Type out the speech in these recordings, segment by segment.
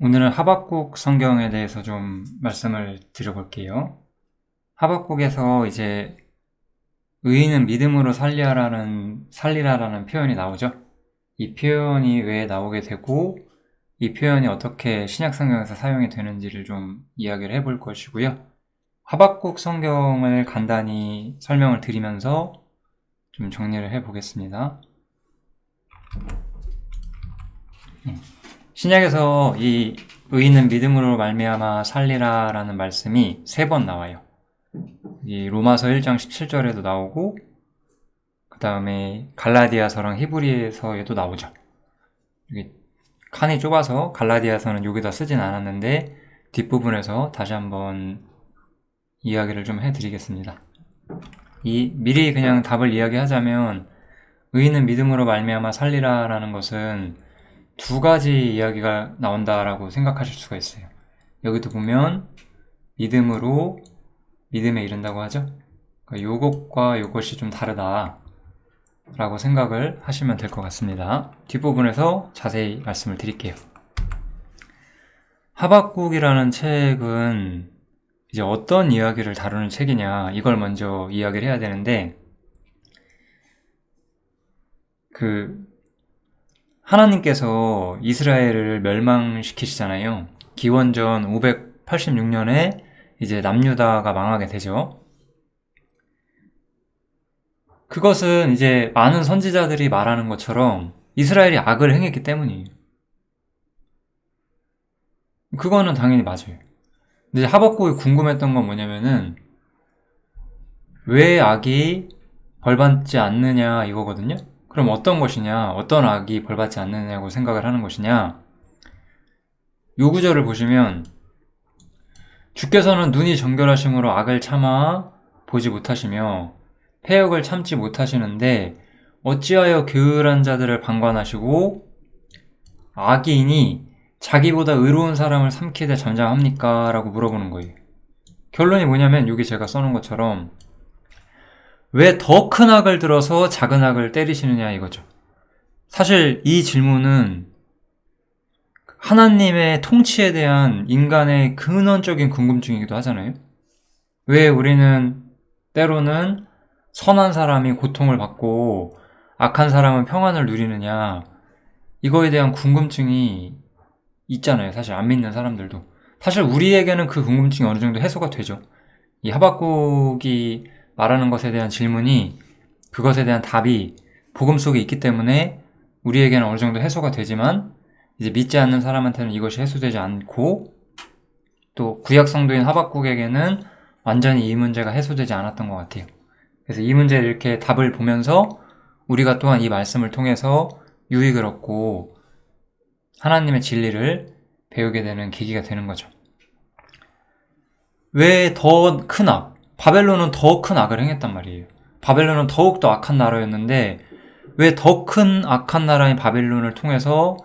오늘은 하박국 성경에 대해서 좀 말씀을 드려볼게요. 하박국에서 이제 의인은 믿음으로 살리라라는 표현이 나오죠. 이 표현이 왜 나오게 되고 이 표현이 어떻게 신약 성경에서 사용이 되는지를 좀 이야기를 해볼 것이고요. 하박국 성경을 간단히 설명을 드리면서 좀 정리를 해보겠습니다. 신약에서 이 의인은 믿음으로 말미암아 살리라라는 말씀이 3번 나와요. 이 로마서 1장 17절에도 나오고 그 다음에 갈라디아서랑 히브리서에도 나오죠. 여기 칸이 좁아서 갈라디아서는 여기다 쓰진 않았는데 뒷부분에서 다시 한번 이야기를 좀 해드리겠습니다. 미리 그냥 답을 이야기하자면 의인은 믿음으로 말미암아 살리라라는 것은 2가지 이야기가 나온다라고 생각하실 수가 있어요. 여기도 보면 믿음으로 믿음에 이른다고 하죠. 그러니까 요것과 요것이 좀 다르다 라고 생각을 하시면 될 것 같습니다. 뒷부분에서 자세히 말씀을 드릴게요. 하박국이라는 책은 이제 어떤 이야기를 다루는 책이냐, 이걸 먼저 이야기를 해야 되는데, 하나님께서 이스라엘을 멸망시키시잖아요. 기원전 586년에 이제 남유다가 망하게 되죠. 그것은 이제 많은 선지자들이 말하는 것처럼 이스라엘이 악을 행했기 때문이에요. 그거는 당연히 맞아요. 근데 하박국이 궁금했던 건 뭐냐면은 왜 악이 벌받지 않느냐 이거거든요. 그럼 어떤 것이냐, 어떤 악이 벌받지 않느냐고 생각을 하는 것이냐. 요 구절을 보시면 주께서는 눈이 정결하심으로 악을 참아 보지 못하시며 패역을 참지 못하시는데 어찌하여 게으른 자들을 방관하시고 악인이 자기보다 의로운 사람을 삼키되 잠잠합니까? 라고 물어보는 거예요. 결론이 뭐냐면 여기 제가 써놓은 것처럼 왜 더 큰 악을 들어서 작은 악을 때리시느냐 이거죠. 사실 이 질문은 하나님의 통치에 대한 인간의 근원적인 궁금증이기도 하잖아요. 왜 우리는 때로는 선한 사람이 고통을 받고 악한 사람은 평안을 누리느냐, 이거에 대한 궁금증이 있잖아요. 사실 안 믿는 사람들도. 사실 우리에게는 그 궁금증이 어느 정도 해소가 되죠. 이 하박국이 말하는 것에 대한 질문이, 그것에 대한 답이 복음 속에 있기 때문에 우리에게는 어느 정도 해소가 되지만 이제 믿지 않는 사람한테는 이것이 해소되지 않고, 또 구약 성도인 하박국에게는 완전히 이 문제가 해소되지 않았던 것 같아요. 그래서 이 문제를 이렇게 답을 보면서 우리가 또한 이 말씀을 통해서 유익을 얻고 하나님의 진리를 배우게 되는 계기가 되는 거죠. 왜 더 큰 악? 바벨론은 더 큰 악을 행했단 말이에요. 바벨론은 더욱더 악한 나라였는데 왜 더 큰 악한 나라인 바벨론을 통해서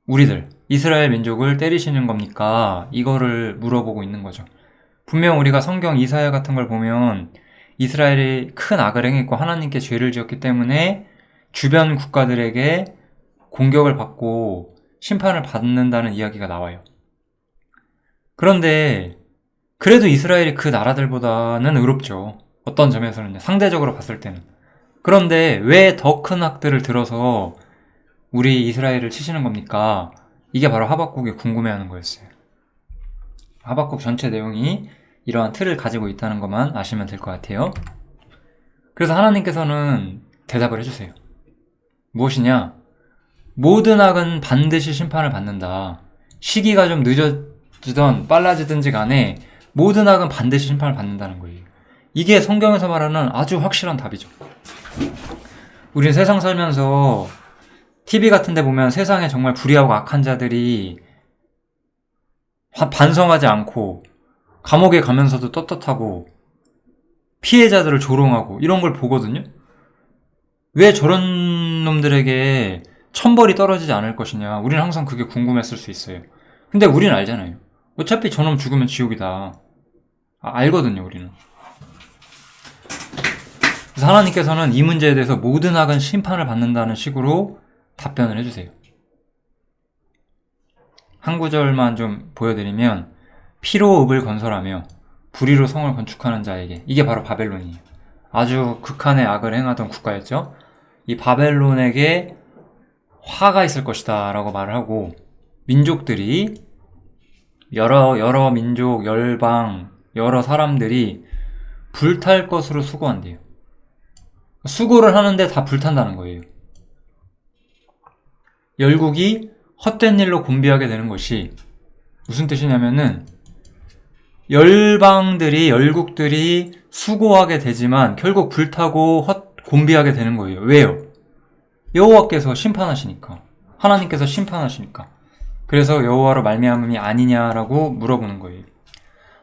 우리들, 이스라엘 민족을 때리시는 겁니까? 이거를 물어보고 있는 거죠. 분명 우리가 성경 이사야 같은 걸 보면 이스라엘이 큰 악을 행했고 하나님께 죄를 지었기 때문에 주변 국가들에게 공격을 받고 심판을 받는다는 이야기가 나와요. 그런데 그래도 이스라엘이 그 나라들보다는 의롭죠. 어떤 점에서는 상대적으로 봤을 때는. 그런데 왜 더 큰 악들을 들어서 우리 이스라엘을 치시는 겁니까? 이게 바로 하박국이 궁금해하는 거였어요. 하박국 전체 내용이 이러한 틀을 가지고 있다는 것만 아시면 될 것 같아요. 그래서 하나님께서는 대답을 해주세요. 무엇이냐? 모든 악은 반드시 심판을 받는다. 시기가 좀 늦어지든 빨라지든지 간에 모든 악은 반드시 심판을 받는다는 거예요. 이게 성경에서 말하는 아주 확실한 답이죠. 우린 세상 살면서 TV 같은 데 보면 세상에 정말 불의하고 악한 자들이 반성하지 않고 감옥에 가면서도 떳떳하고 피해자들을 조롱하고 이런 걸 보거든요. 왜 저런 놈들에게 천벌이 떨어지지 않을 것이냐, 우리는 항상 그게 궁금했을 수 있어요. 근데 우리는 알잖아요. 어차피 저놈 죽으면 지옥이다. 알거든요, 우리는. 그래서 하나님께서는 이 문제에 대해서 모든 악은 심판을 받는다는 식으로 답변을 해주세요. 한 구절만 좀 보여드리면 피로 읍을 건설하며 불의로 성을 건축하는 자에게, 이게 바로 바벨론이에요. 아주 극한의 악을 행하던 국가였죠. 이 바벨론에게 화가 있을 것이다 라고 말을 하고, 민족들이 여러 민족, 열방, 여러 사람들이 불탈 것으로 수고한대요. 수고를 하는데 다 불탄다는 거예요. 열국이 헛된 일로 곤비하게 되는 것이 무슨 뜻이냐면은, 열국들이 수고하게 되지만 결국 불타고 곤비하게 되는 거예요. 왜요? 여호와께서 심판하시니까. 하나님께서 심판하시니까. 그래서 여호와로 말미암음이 아니냐라고 물어보는 거예요.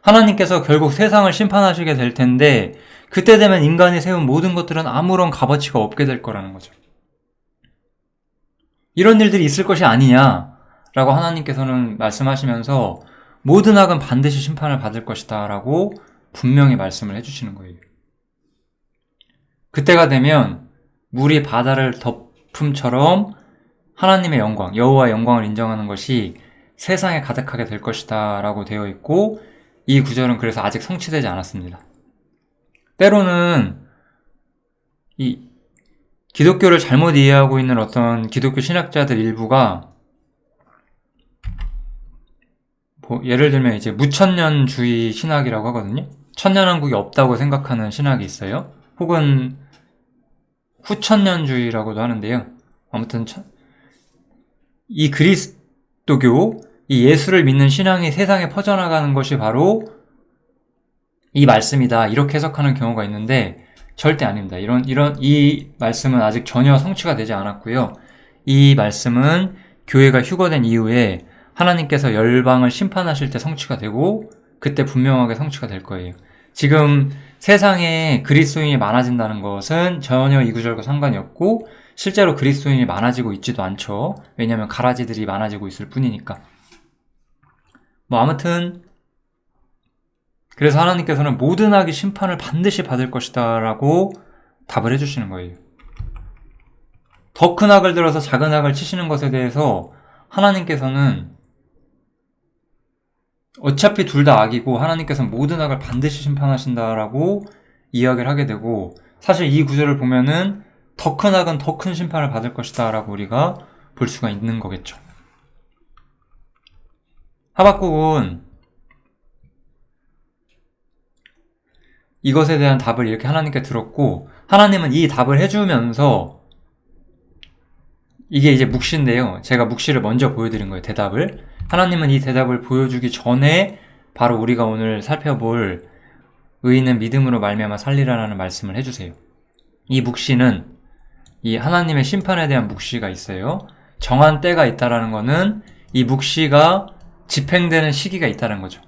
하나님께서 결국 세상을 심판하시게 될 텐데, 그때 되면 인간이 세운 모든 것들은 아무런 값어치가 없게 될 거라는 거죠. 이런 일들이 있을 것이 아니냐라고 하나님께서는 말씀하시면서 모든 악은 반드시 심판을 받을 것이다 라고 분명히 말씀을 해주시는 거예요. 그때가 되면 물이 바다를 덮음처럼 하나님의 영광, 여호와의 영광을 인정하는 것이 세상에 가득하게 될 것이다 라고 되어 있고, 이 구절은 그래서 아직 성취되지 않았습니다. 때로는 이 기독교를 잘못 이해하고 있는 어떤 기독교 신학자들 일부가, 예를 들면 이제 무천년주의 신학이라고 하거든요. 천년왕국이 없다고 생각하는 신학이 있어요. 혹은 후천년주의라고도 하는데요. 아무튼 이 그리스도교, 이 예수를 믿는 신앙이 세상에 퍼져나가는 것이 바로 이 말씀이다, 이렇게 해석하는 경우가 있는데 절대 아닙니다. 이 말씀은 아직 전혀 성취가 되지 않았고요. 이 말씀은 교회가 휴거된 이후에 하나님께서 열방을 심판하실 때 성취가 되고, 그때 분명하게 성취가 될 거예요. 지금 세상에 그리스도인이 많아진다는 것은 전혀 이 구절과 상관이 없고, 실제로 그리스도인이 많아지고 있지도 않죠. 왜냐하면 가라지들이 많아지고 있을 뿐이니까. 아무튼 그래서 하나님께서는 모든 악이 심판을 반드시 받을 것이다 라고 답을 해주시는 거예요. 더 큰 악을 들어서 작은 악을 치시는 것에 대해서 하나님께서는 어차피 둘 다 악이고 하나님께서는 모든 악을 반드시 심판하신다라고 이야기를 하게 되고, 사실 이 구절을 보면은 더 큰 악은 더 큰 심판을 받을 것이다 라고 우리가 볼 수가 있는 거겠죠. 하박국은 이것에 대한 답을 이렇게 하나님께 들었고, 하나님은 이 답을 해주면서, 이게 이제 묵시인데요. 제가 묵시를 먼저 보여드린 거예요, 대답을. 하나님은 이 대답을 보여주기 전에 바로 우리가 오늘 살펴볼 의인은 믿음으로 말미암아 살리라라는 말씀을 해주세요. 이 묵시는 이 하나님의 심판에 대한 묵시가 있어요. 정한 때가 있다라는 거는 이 묵시가 집행되는 시기가 있다는 거죠.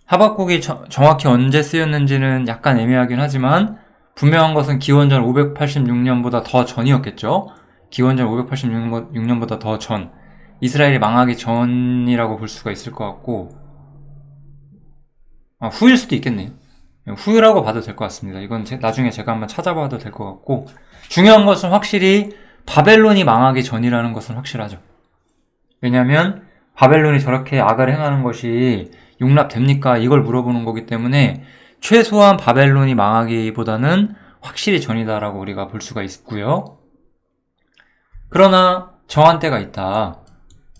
하박국이 정확히 언제 쓰였는지는 약간 애매하긴 하지만 분명한 것은 기원전 586년보다 더 전이었겠죠. 기원전 586년보다 더 전, 이스라엘이 망하기 전이라고 볼 수가 있을 것 같고, 후일 수도 있겠네요. 후라고 봐도 될 것 같습니다. 이건 나중에 제가 한번 찾아봐도 될 것 같고, 중요한 것은 확실히 바벨론이 망하기 전이라는 것은 확실하죠. 왜냐하면 바벨론이 저렇게 악을 행하는 것이 용납됩니까? 이걸 물어보는 거기 때문에 최소한 바벨론이 망하기보다는 확실히 전이다라고 우리가 볼 수가 있고요. 그러나 정한 때가 있다.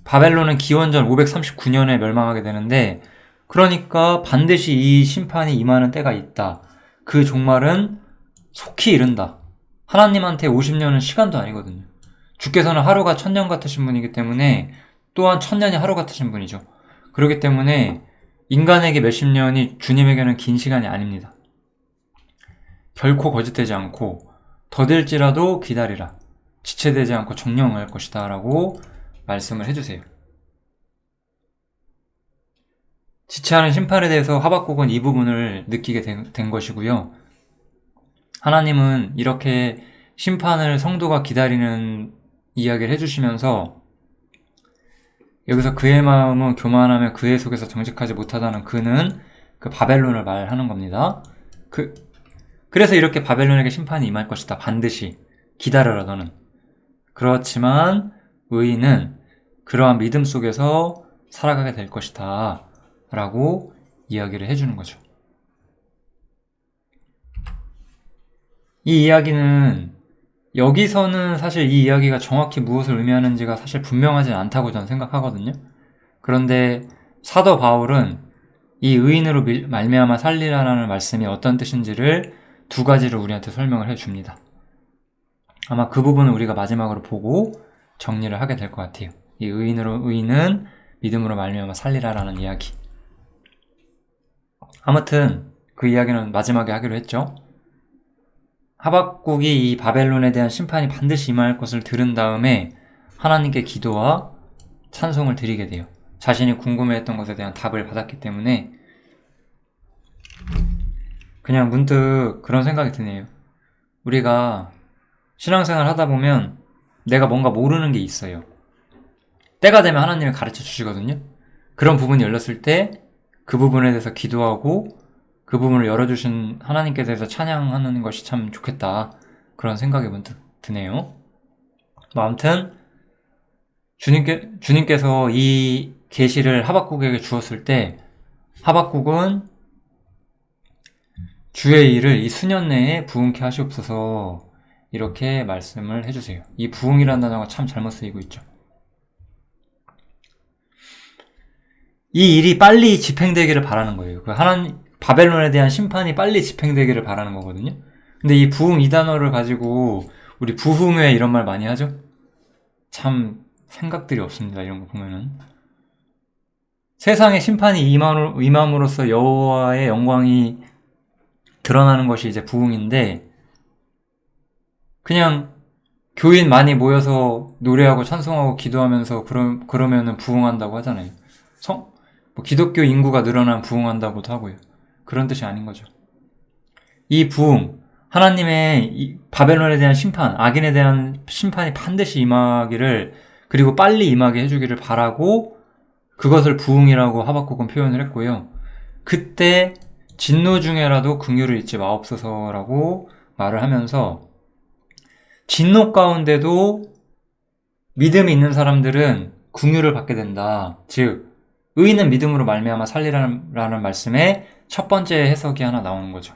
바벨론은 기원전 539년에 멸망하게 되는데, 그러니까 반드시 이 심판이 임하는 때가 있다. 그 종말은 속히 이른다. 하나님한테 50년은 시간도 아니거든요. 주께서는 하루가 1000년 같으신 분이기 때문에, 또한 1000년이 하루 같으신 분이죠. 그렇기 때문에 인간에게 몇십 년이 주님에게는 긴 시간이 아닙니다. 결코 거짓되지 않고 더딜지라도 기다리라. 지체되지 않고 정령할 것이다 라고 말씀을 해주세요. 지체하는 심판에 대해서 하박국은 이 부분을 느끼게 된 것이고요. 하나님은 이렇게 심판을 성도가 기다리는 이야기를 해주시면서, 여기서 그의 마음은 교만하며 그의 속에서 정직하지 못하다는 그는 그 바벨론을 말하는 겁니다. 그래서 이렇게 바벨론에게 심판이 임할 것이다. 반드시 기다려라 너는. 그렇지만 의인은 그러한 믿음 속에서 살아가게 될 것이다 라고 이야기를 해주는 거죠. 이 이야기는 여기서는 사실 이 이야기가 정확히 무엇을 의미하는지가 사실 분명하지 않다고 저는 생각하거든요. 그런데 사도 바울은 이 의인으로 말미암아 살리라라는 말씀이 어떤 뜻인지를 두 가지로 우리한테 설명을 해줍니다. 아마 그 부분을 우리가 마지막으로 보고 정리를 하게 될 것 같아요. 이 의인은 믿음으로 말미암아 살리라라는 이야기. 아무튼 그 이야기는 마지막에 하기로 했죠. 하박국이 이 바벨론에 대한 심판이 반드시 임할 것을 들은 다음에 하나님께 기도와 찬송을 드리게 돼요. 자신이 궁금해했던 것에 대한 답을 받았기 때문에 그냥 문득 그런 생각이 드네요. 우리가 신앙생활 하다 보면 내가 뭔가 모르는 게 있어요. 때가 되면 하나님이 가르쳐 주시거든요. 그런 부분이 열렸을 때 그 부분에 대해서 기도하고 그 부분을 열어주신 하나님께 대해서 찬양하는 것이 참 좋겠다. 그런 생각이 문득 드네요. 아무튼 주님께서 이 계시를 하박국에게 주었을 때 하박국은 주의 일을 이 수년 내에 부응케 하시옵소서 이렇게 말씀을 해주세요. 이 부응이라는 단어가 참 잘못 쓰이고 있죠. 이 일이 빨리 집행되기를 바라는 거예요. 바벨론에 대한 심판이 빨리 집행되기를 바라는 거거든요. 근데 이 부응 이 단어를 가지고 우리 부흥회 이런 말 많이 하죠? 참 생각들이 없습니다. 이런 거 보면은. 세상에 심판이 임함으로써 여호와의 영광이 드러나는 것이 이제 부흥인데 그냥 교인 많이 모여서 노래하고 찬송하고 기도하면서 그러면은 부흥한다고 하잖아요. 기독교 인구가 늘어나면 부흥한다고도 하고요. 그런 뜻이 아닌 거죠. 이 부흥, 하나님의 이 바벨론에 대한 심판, 악인에 대한 심판이 반드시 임하기를 그리고 빨리 임하게 해주기를 바라고 그것을 부흥이라고 하박국은 표현을 했고요. 그때 진노 중에라도 긍휼을 잊지 마옵소서라고 말을 하면서 진노 가운데도 믿음이 있는 사람들은 긍휼을 받게 된다. 즉 의인은 믿음으로 말미암아 살리라는 말씀의 첫 번째 해석이 하나 나오는 거죠.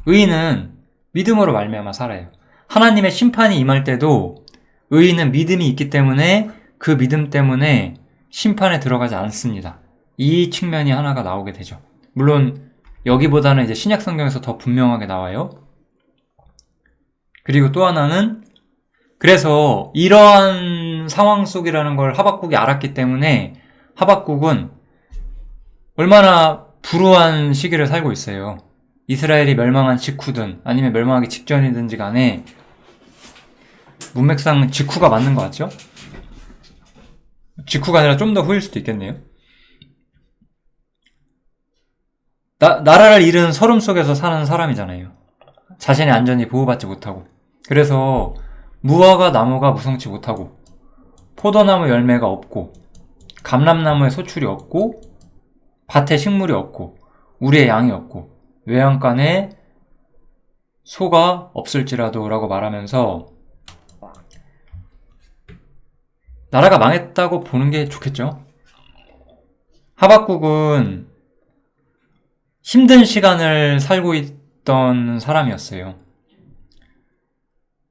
의인은 믿음으로 말미암아 살아요. 하나님의 심판이 임할 때도 의인은 믿음이 있기 때문에 그 믿음 때문에 심판에 들어가지 않습니다. 이 측면이 하나가 나오게 되죠. 물론 여기보다는 이제 신약 성경에서 더 분명하게 나와요. 그리고 또 하나는 그래서 이러한 상황 속이라는 걸 하박국이 알았기 때문에 하박국은 얼마나 불우한 시기를 살고 있어요. 이스라엘이 멸망한 직후든 아니면 멸망하기 직전이든지 간에 문맥상 직후가 맞는 것 같죠? 직후가 아니라 좀 더 후일 수도 있겠네요. 나라를 잃은 서름 속에서 사는 사람이잖아요. 자신의 안전이 보호받지 못하고 그래서 무화과 나무가 무성치 못하고 포도나무 열매가 없고 감람나무에 소출이 없고 밭에 식물이 없고 우리의 양이 없고 외양간에 소가 없을지라도 라고 말하면서 나라가 망했다고 보는 게 좋겠죠. 하박국은 힘든 시간을 살고 있던 사람이었어요.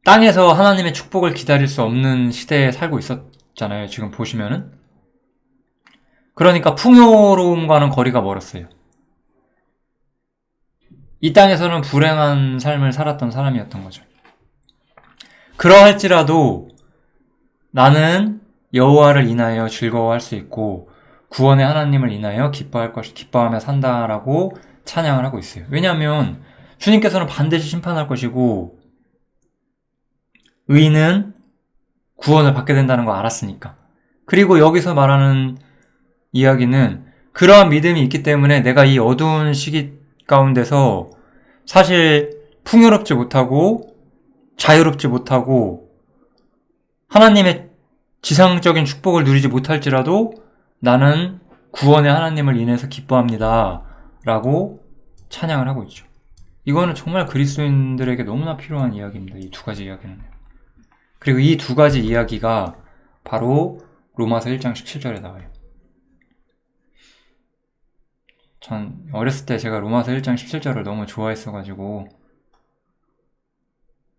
땅에서 하나님의 축복을 기다릴 수 없는 시대에 살고 있었잖아요. 지금 보시면은. 그러니까 풍요로움과는 거리가 멀었어요. 이 땅에서는 불행한 삶을 살았던 사람이었던 거죠. 그러할지라도 나는 여호와를 인하여 즐거워할 수 있고 구원의 하나님을 인하여 기뻐하며 산다라고 찬양을 하고 있어요. 왜냐하면 주님께서는 반드시 심판할 것이고 의인은 구원을 받게 된다는 거 알았으니까. 그리고 여기서 말하는 이야기는 그러한 믿음이 있기 때문에 내가 이 어두운 시기 가운데서 사실 풍요롭지 못하고 자유롭지 못하고 하나님의 지상적인 축복을 누리지 못할지라도 나는 구원의 하나님을 인해서 기뻐합니다 라고 찬양을 하고 있죠. 이거는 정말 그리스도인들에게 너무나 필요한 이야기입니다. 이 두 가지 이야기는. 그리고 이 두 가지 이야기가 바로 로마서 1장 17절에 나와요. 전 어렸을 때 제가 로마서 1장 17절을 너무 좋아했어가지고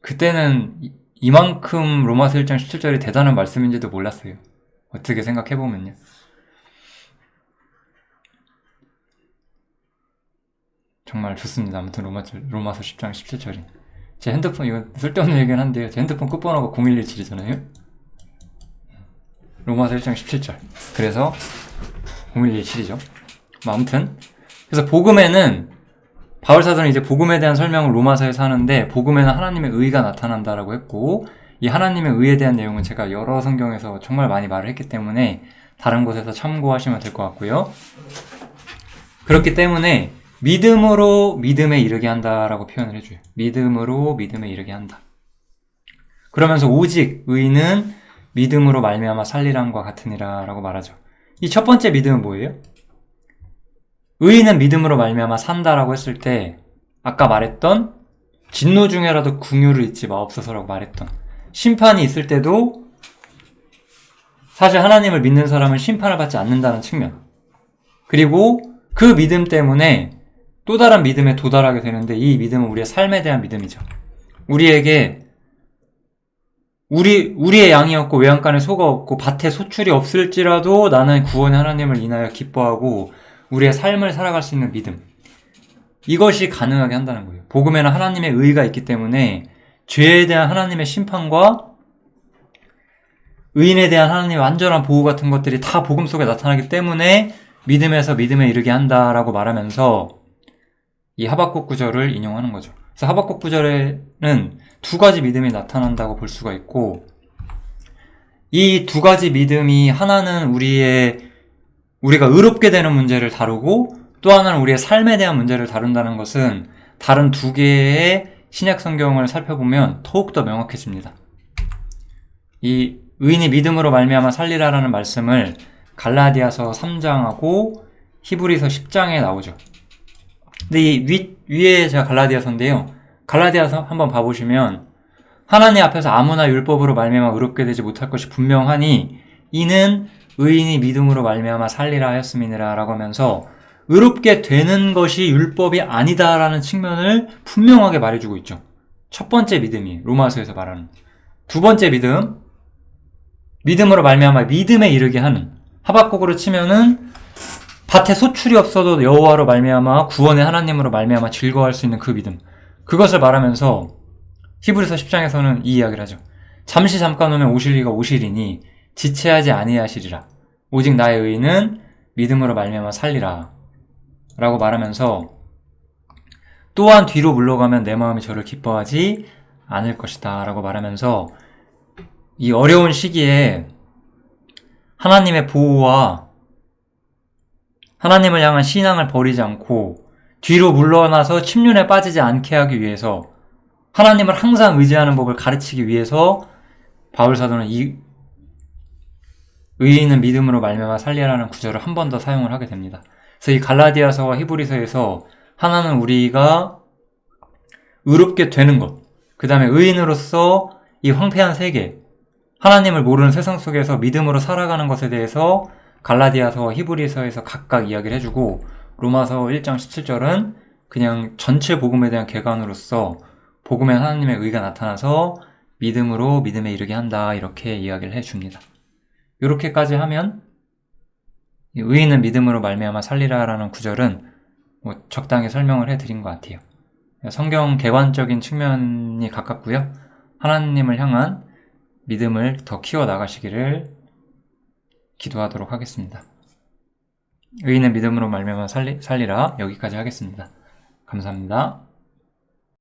그때는 이만큼 로마서 1장 17절이 대단한 말씀인지도 몰랐어요. 어떻게 생각해보면요. 정말 좋습니다. 아무튼 로마서 10장 17절이. 제 핸드폰, 이거 쓸데없는 얘기긴 한데요. 제 핸드폰 끝번호가 0117이잖아요. 로마서 1장 17절. 그래서 0117이죠. 아무튼 그래서 복음에는 바울사도는 이제 복음에 대한 설명을 로마서에서 하는데 복음에는 하나님의 의가 나타난다라고 했고 이 하나님의 의에 대한 내용은 제가 여러 성경에서 정말 많이 말을 했기 때문에 다른 곳에서 참고하시면 될 것 같고요. 그렇기 때문에 믿음으로 믿음에 이르게 한다라고 표현을 해줘요. 믿음으로 믿음에 이르게 한다. 그러면서 오직 의는 믿음으로 말미암아 살리람과 같으니라 라고 말하죠. 이 첫 번째 믿음은 뭐예요? 의인은 믿음으로 말미암아 산다라고 했을 때 아까 말했던 진노 중에라도 긍휼을 잊지 마옵소서라고 말했던 심판이 있을 때도 사실 하나님을 믿는 사람은 심판을 받지 않는다는 측면, 그리고 그 믿음 때문에 또 다른 믿음에 도달하게 되는데 이 믿음은 우리의 삶에 대한 믿음이죠. 우리에게 우리의 양이 없고 외양간에 소가 없고 밭에 소출이 없을지라도 나는 구원의 하나님을 인하여 기뻐하고 우리의 삶을 살아갈 수 있는 믿음, 이것이 가능하게 한다는 거예요. 복음에는 하나님의 의가 있기 때문에 죄에 대한 하나님의 심판과 의인에 대한 하나님의 완전한 보호 같은 것들이 다 복음 속에 나타나기 때문에 믿음에서 믿음에 이르게 한다라고 말하면서 이 하박국 구절을 인용하는 거죠. 그래서 하박국 구절에는 두 가지 믿음이 나타난다고 볼 수가 있고 이 두 가지 믿음이 하나는 우리가 의롭게 되는 문제를 다루고 또 하나는 우리의 삶에 대한 문제를 다룬다는 것은 다른 두 개의 신약 성경을 살펴보면 더욱더 명확해집니다. 이 의인이 믿음으로 말미암아 살리라라는 말씀을 갈라디아서 3장하고 히브리서 10장에 나오죠. 근데 이 위에 제가 갈라디아서인데요. 갈라디아서 한번 봐보시면 하나님 앞에서 아무나 율법으로 말미암아 의롭게 되지 못할 것이 분명하니 이는 의인이 믿음으로 말미암아 살리라 하였음이니라 라고 하면서 의롭게 되는 것이 율법이 아니다라는 측면을 분명하게 말해주고 있죠. 첫 번째 믿음이 로마서에서 말하는. 두 번째 믿음, 믿음으로 말미암아 믿음에 이르게 하는. 하박국으로 치면은 밭에 소출이 없어도 여호와로 말미암아 구원의 하나님으로 말미암아 즐거워할 수 있는 그 믿음, 그것을 말하면서 히브리서 10장에서는 이 이야기를 하죠. 잠시 잠깐 오면 오실 이가 오시리니 지체하지 아니하시리라. 오직 나의 의인은 믿음으로 말미암아 살리라 라고 말하면서 또한 뒤로 물러가면 내 마음이 저를 기뻐하지 않을 것이다 라고 말하면서 이 어려운 시기에 하나님의 보호와 하나님을 향한 신앙을 버리지 않고 뒤로 물러나서 침륜에 빠지지 않게 하기 위해서 하나님을 항상 의지하는 법을 가르치기 위해서 바울사도는 이 의인은 믿음으로 말미암아 살리라는 구절을 한 번 더 사용을 하게 됩니다. 그래서 이 갈라디아서와 히브리서에서 하나는 우리가 의롭게 되는 것, 그 다음에 의인으로서 이 황폐한 세계, 하나님을 모르는 세상 속에서 믿음으로 살아가는 것에 대해서 갈라디아서와 히브리서에서 각각 이야기를 해주고 로마서 1장 17절은 그냥 전체 복음에 대한 개관으로서 복음에 하나님의 의가 나타나서 믿음으로 믿음에 이르게 한다 이렇게 이야기를 해줍니다. 이렇게까지 하면 의인은 믿음으로 말미암아 살리라라는 구절은 적당히 설명을 해드린 것 같아요. 성경 개관적인 측면이 가깝고요. 하나님을 향한 믿음을 더 키워나가시기를 기도하도록 하겠습니다. 의인은 믿음으로 말미암아 살리라. 여기까지 하겠습니다. 감사합니다.